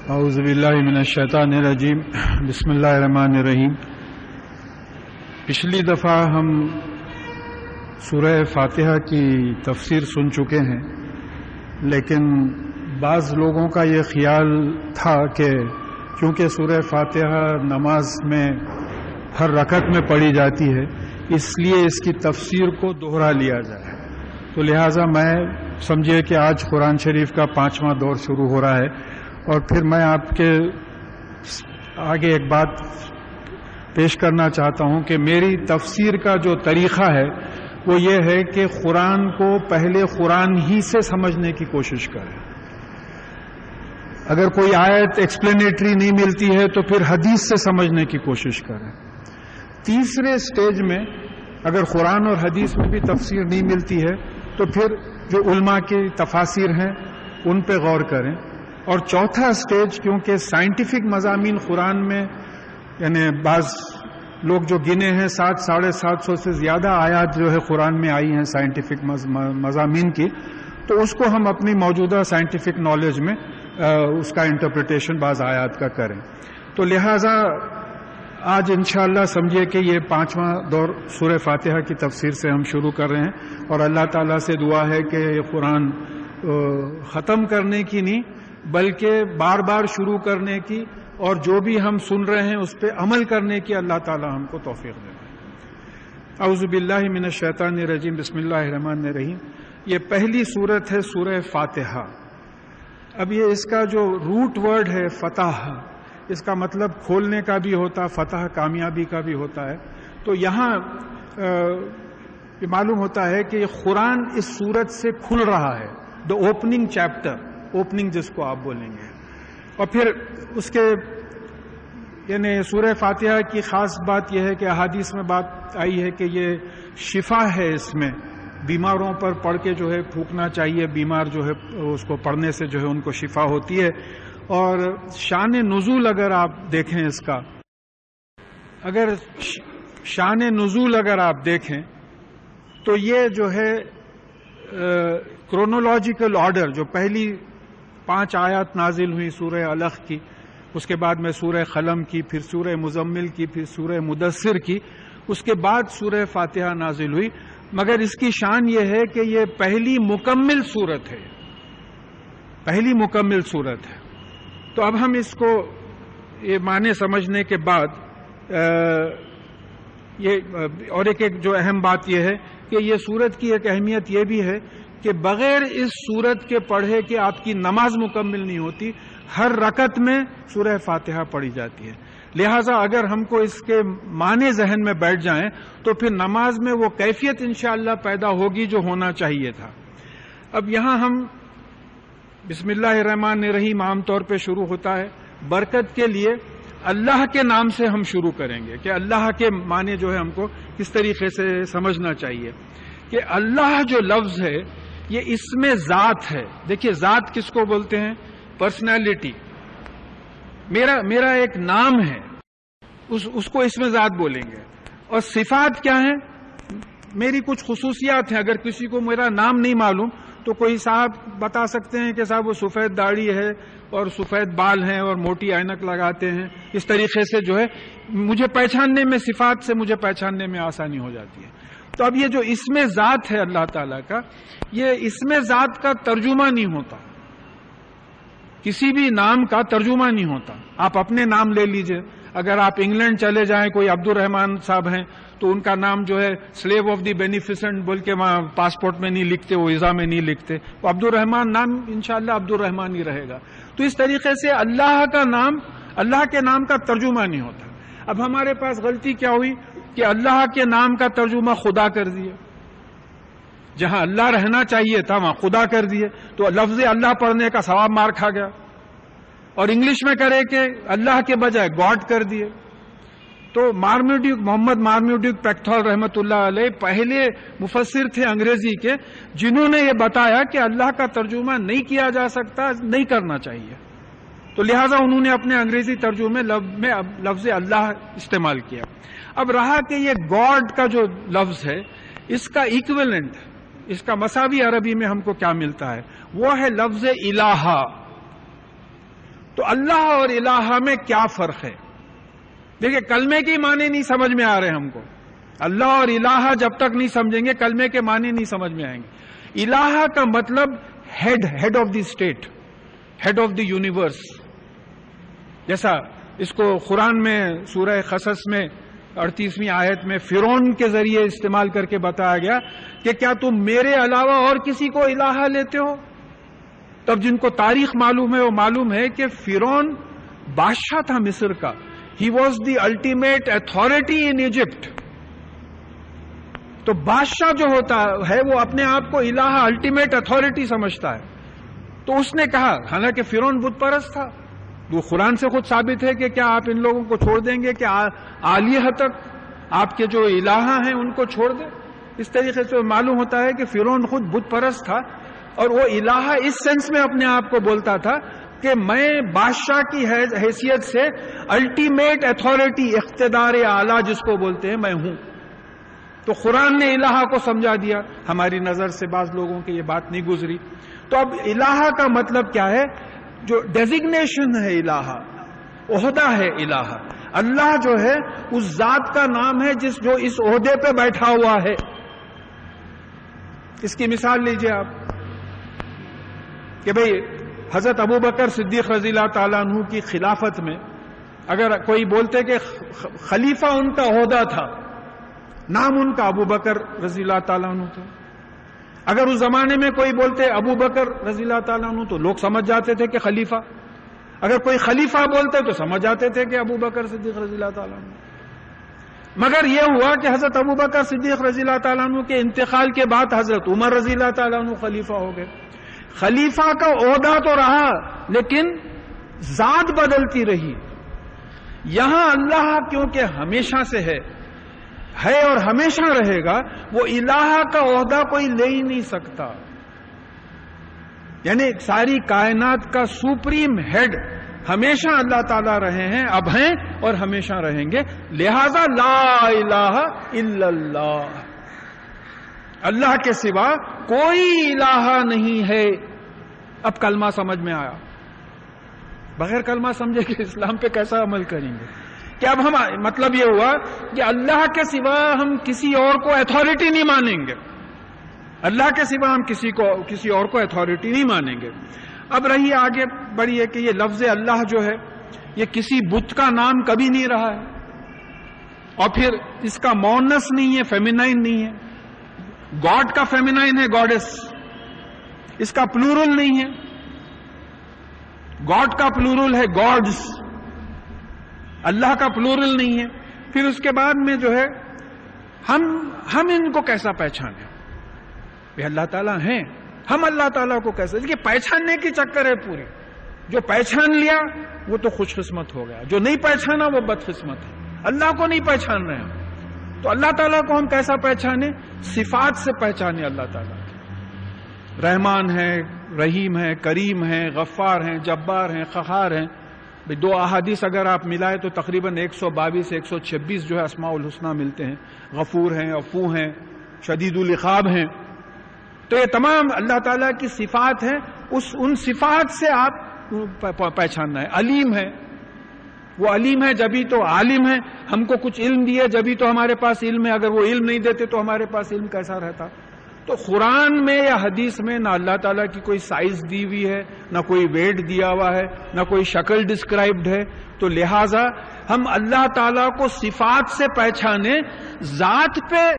اعوذ باللہ من الشیطان الرجیم بسم اللہ الرحمن الرحیم۔ پچھلی دفعہ ہم سورہ فاتحہ کی تفسیر سن چکے ہیں، لیکن بعض لوگوں کا یہ خیال تھا کہ کیونکہ سورہ فاتحہ نماز میں ہر رکعت میں پڑھی جاتی ہے، اس لیے اس کی تفسیر کو دوہرا لیا جائے، تو لہٰذا میں سمجھے کہ آج قرآن شریف کا 5واں دور شروع ہو رہا ہے، اور پھر میں آپ کے آگے ایک بات پیش کرنا چاہتا ہوں کہ میری تفسیر کا جو طریقہ ہے وہ یہ ہے کہ قرآن کو پہلے قرآن ہی سے سمجھنے کی کوشش کریں۔ اگر کوئی آیت ایکسپلینیٹری نہیں ملتی ہے تو پھر حدیث سے سمجھنے کی کوشش کریں۔ تیسرے سٹیج میں اگر قرآن اور حدیث میں بھی تفسیر نہیں ملتی ہے تو پھر جو علماء کی تفاسیر ہیں ان پہ غور کریں۔ اور چوتھا سٹیج، کیونکہ سائنٹیفک مضامین قرآن میں یعنی بعض لوگ جو گنے ہیں 700-750 سے زیادہ آیات جو ہے قرآن میں آئی ہیں سائنٹیفک مضامین کی، تو اس کو ہم اپنی موجودہ سائنٹیفک نالج میں اس کا انٹرپریٹیشن بعض آیات کا کریں۔ تو لہٰذا آج انشاءاللہ سمجھیے کہ یہ 5واں دور سورہ فاتحہ کی تفسیر سے ہم شروع کر رہے ہیں، اور اللہ تعالیٰ سے دعا ہے کہ یہ قرآن ختم کرنے کی نہیں بلکہ بار بار شروع کرنے کی، اور جو بھی ہم سن رہے ہیں اس پہ عمل کرنے کی اللہ تعالی ہم کو توفیق دے۔ اعوذ باللہ من الشیطان الرجیم بسم اللہ الرحمن الرحیم۔ یہ پہلی سورت ہے سورہ فاتحہ۔ اب یہ اس کا جو روٹ ورڈ ہے فتح، اس کا مطلب کھولنے کا بھی ہوتا، فتح کامیابی کا بھی ہوتا ہے۔ تو یہاں یہ معلوم ہوتا ہے کہ یہ قرآن اس سورت سے کھل رہا ہے، دا اوپننگ چیپٹر، اوپننگ جس کو آپ بولیں گے۔ اور پھر اس کے یعنی سورہ فاتحہ کی خاص بات یہ ہے کہ احادیث میں بات آئی ہے کہ یہ شفا ہے، اس میں بیماروں پر پڑھ کے جو ہے پھونکنا چاہیے، بیمار جو ہے اس کو پڑھنے سے جو ہے ان کو شفا ہوتی ہے۔ اور شان نزول اگر آپ دیکھیں اس کا، اگر شان نزول اگر آپ دیکھیں تو یہ جو ہے کرونولوجیکل آرڈر، جو پہلی 5 آیات نازل ہوئی سورہ علق کی، اس کے بعد میں سورہ قلم کی، پھر سورہ مزمل کی، پھر سورہ مدثر کی، اس کے بعد سورہ فاتحہ نازل ہوئی، مگر اس کی شان یہ ہے کہ یہ پہلی مکمل سورت ہے، پہلی مکمل سورت ہے۔ تو اب ہم اس کو یہ معنی سمجھنے کے بعد اور ایک جو اہم بات یہ ہے کہ یہ سورت کی ایک اہمیت یہ بھی ہے کہ بغیر اس سورت کے پڑھے کہ آپ کی نماز مکمل نہیں ہوتی، ہر رکعت میں سورہ فاتحہ پڑھی جاتی ہے۔ لہٰذا اگر ہم کو اس کے معنی ذہن میں بیٹھ جائیں تو پھر نماز میں وہ کیفیت انشاءاللہ پیدا ہوگی جو ہونا چاہیے تھا۔ اب یہاں ہم بسم اللہ الرحمن الرحیم عام طور پہ شروع ہوتا ہے، برکت کے لیے اللہ کے نام سے ہم شروع کریں گے کہ اللہ کے معنی جو ہے ہم کو کس طریقے سے سمجھنا چاہیے کہ اللہ جو لفظ ہے یہ اسم ذات ہے۔ دیکھیے ذات کس کو بولتے ہیں؟ پرسنالٹی۔ میرا ایک نام ہے، اس کو اسم ذات بولیں گے۔ اور صفات کیا ہیں؟ میری کچھ خصوصیات ہیں۔ اگر کسی کو میرا نام نہیں معلوم تو کوئی صاحب بتا سکتے ہیں کہ صاحب وہ سفید داڑھی ہے اور سفید بال ہیں اور موٹی اینک لگاتے ہیں، اس طریقے سے جو ہے مجھے پہچاننے میں، صفات سے مجھے پہچاننے میں آسانی ہو جاتی ہے۔ تو اب یہ جو اسم ذات ہے اللہ تعالیٰ کا، یہ اسم ذات کا ترجمہ نہیں ہوتا، کسی بھی نام کا ترجمہ نہیں ہوتا۔ آپ اپنے نام لے لیجئے، اگر آپ انگلینڈ چلے جائیں، کوئی عبد الرحمان صاحب ہیں تو ان کا نام جو ہے سلیو آف دی بینیفیسنٹ بول کے وہاں پاسپورٹ میں نہیں لکھتے، وہ ویزا میں نہیں لکھتے، وہ عبد الرحمان نام انشاءاللہ عبد الرحمان ہی رہے گا۔ تو اس طریقے سے اللہ کا نام، اللہ کے نام کا ترجمہ نہیں ہوتا۔ اب ہمارے پاس غلطی کیا ہوئی کہ اللہ کے نام کا ترجمہ خدا کر دیا، جہاں اللہ رہنا چاہیے تھا وہاں خدا کر دیے، تو لفظ اللہ پڑھنے کا ثواب مار کھا گیا۔ اور انگلش میں کرے کہ اللہ کے بجائے گاڈ کر دیے۔ تو محمد مارمیوڈیک پیکتھول رحمۃ اللہ علیہ پہلے مفسر تھے انگریزی کے، جنہوں نے یہ بتایا کہ اللہ کا ترجمہ نہیں کیا جا سکتا، نہیں کرنا چاہیے، تو لہٰذا انہوں نے اپنے انگریزی ترجمے میں لفظ اللہ استعمال کیا۔ اب رہا کہ یہ گاڈ کا جو لفظ ہے اس کا ایکویلنٹ، اس کا مساوی عربی میں ہم کو کیا ملتا ہے، وہ ہے لفظ الہ۔ تو اللہ اور الہ میں کیا فرق ہے؟ دیکھیں کلمے کے معنی نہیں سمجھ میں آ رہے ہم کو. اللہ اور الہ جب تک نہیں سمجھیں گے کلمے کے معنی نہیں سمجھ میں آئیں گے. الہ کا مطلب head of the state, head of the universe. جیسا اس کو قرآن میں سورہ قصص میں 38ویں آیت میں فرعون کے ذریعے استعمال کر کے بتایا گیا کہ کیا تم میرے علاوہ اور کسی کو الہ لیتے ہو؟ تب جن کو تاریخ معلوم ہے وہ معلوم ہے کہ فرعون بادشاہ تھا مصر کا. He was the ultimate authority in Egypt. تو بادشاہ جو ہوتا ہے وہ اپنے آپ کو الہ الٹیمیٹ اتھارٹی سمجھتا ہے. تو اس نے کہا، حالانکہ فرعون بت پرست تھا، وہ قرآن سے خود ثابت ہے کہ کیا آپ ان لوگوں کو چھوڑ دیں گے کہ آلیہ تک آپ کے جو الہ ہیں ان کو چھوڑ دیں؟ اس طریقے سے معلوم ہوتا ہے کہ فرعون خود بت پرست تھا اور وہ الہ اس سینس میں اپنے آپ کو بولتا تھا کہ میں بادشاہ کی حیثیت سے الٹیمیٹ اتھارٹی، اقتدار اعلیٰ جس کو بولتے ہیں، میں ہوں. تو قرآن نے الہ کو سمجھا دیا. ہماری نظر سے بعض لوگوں کی یہ بات نہیں گزری. تو اب الہ کا مطلب کیا ہے؟ جو ڈیزگنیشن ہے الہ، عہدہ ہے الہ. اللہ جو ہے اس ذات کا نام ہے جو اس عہدے پہ بیٹھا ہوا ہے. اس کی مثال لیجئے آپ کہ بھئی حضرت ابو بکر صدیق رضی اللہ تعالیٰ عنہ کی خلافت میں اگر کوئی بولتے کہ خلیفہ ان کا عہدہ تھا، نام ان کا ابو بکر رضی اللہ تعالیٰ عنہ تھا. اگر اس زمانے میں کوئی بولتے ابو بکر رضی اللہ تعالیٰ عنہ تو لوگ سمجھ جاتے تھے کہ خلیفہ. اگر کوئی خلیفہ بولتے تو سمجھ جاتے تھے کہ ابو بکر صدیق رضی اللہ تعالیٰ عنہ. مگر یہ ہوا کہ حضرت ابو بکر صدیق رضی اللہ تعالیٰ عنہ کے انتقال کے بعد حضرت عمر رضی اللہ تعالیٰ عنہ خلیفہ ہو گئے. خلیفہ کا عہدہ تو رہا لیکن ذات بدلتی رہی. یہاں اللہ کیونکہ ہمیشہ سے ہے اور ہمیشہ رہے گا، وہ الہ کا عہدہ کوئی لے ہی نہیں سکتا. یعنی ساری کائنات کا سپریم ہیڈ ہمیشہ اللہ تعالیٰ رہے ہیں، اب ہیں اور ہمیشہ رہیں گے. لہذا لا الہ الا اللہ، اللہ کے سوا کوئی الہ نہیں ہے. اب کلمہ سمجھ میں آیا. بغیر کلمہ سمجھے کہ اسلام پہ کیسا عمل کریں گے؟ کہ اب ہم مطلب یہ ہوا کہ اللہ کے سوا ہم کسی اور کو اتھارٹی نہیں مانیں گے. اللہ کے سوا ہم کسی اور کو اتھارٹی نہیں مانیں گے. اب رہی آگے بڑی ہے کہ یہ لفظ اللہ جو ہے یہ کسی بت کا نام کبھی نہیں رہا ہے، اور پھر اس کا مؤنث نہیں ہے، فیمینائن نہیں ہے. گاڈ کا فیمینائن ہے گاڈس، اس کا پلورل نہیں ہے. گاڈ کا پلورل ہے گاڈز، اللہ کا پلورل نہیں ہے. پھر اس کے بعد میں جو ہے ہم ان کو کیسا پہچانیں؟ اللہ تعالیٰ ہیں، ہم اللہ تعالیٰ کو کیسے؟ دیکھیے پہچاننے کی چکر ہے پوری. جو پہچان لیا وہ تو خوش قسمت ہو گیا، جو نہیں پہچانا وہ بد قسمت ہے. اللہ کو نہیں پہچان رہے ہیں تو اللہ تعالیٰ کو ہم کیسا پہچانے؟ صفات سے پہچانے اللہ تعالیٰ. رحمان ہے، رحیم ہے، کریم ہے، غفار ہیں، جبار ہیں، قہار ہیں. دو احادیث اگر آپ ملائے تو تقریباً 122 سے 126 جو ہے اسماء الحسنہ ملتے ہیں. غفور ہیں، عفو ہیں، شدید العقاب ہیں. تو یہ تمام اللہ تعالیٰ کی صفات ہیں. ان صفات سے آپ پہچاننا ہے. علیم ہے، وہ علیم ہے جبھی تو عالم ہے. ہم کو کچھ علم دیے جبھی تو ہمارے پاس علم ہے. اگر وہ علم نہیں دیتے تو ہمارے پاس علم کیسا رہتا؟ تو قرآن میں یا حدیث میں نہ اللہ تعالیٰ کی کوئی سائز دی ہوئی ہے، نہ کوئی ویٹ دیا ہوا ہے، نہ کوئی شکل ڈسکرائبڈ ہے. تو لہٰذا ہم اللہ تعالیٰ کو صفات سے پہچانے، ذات پہ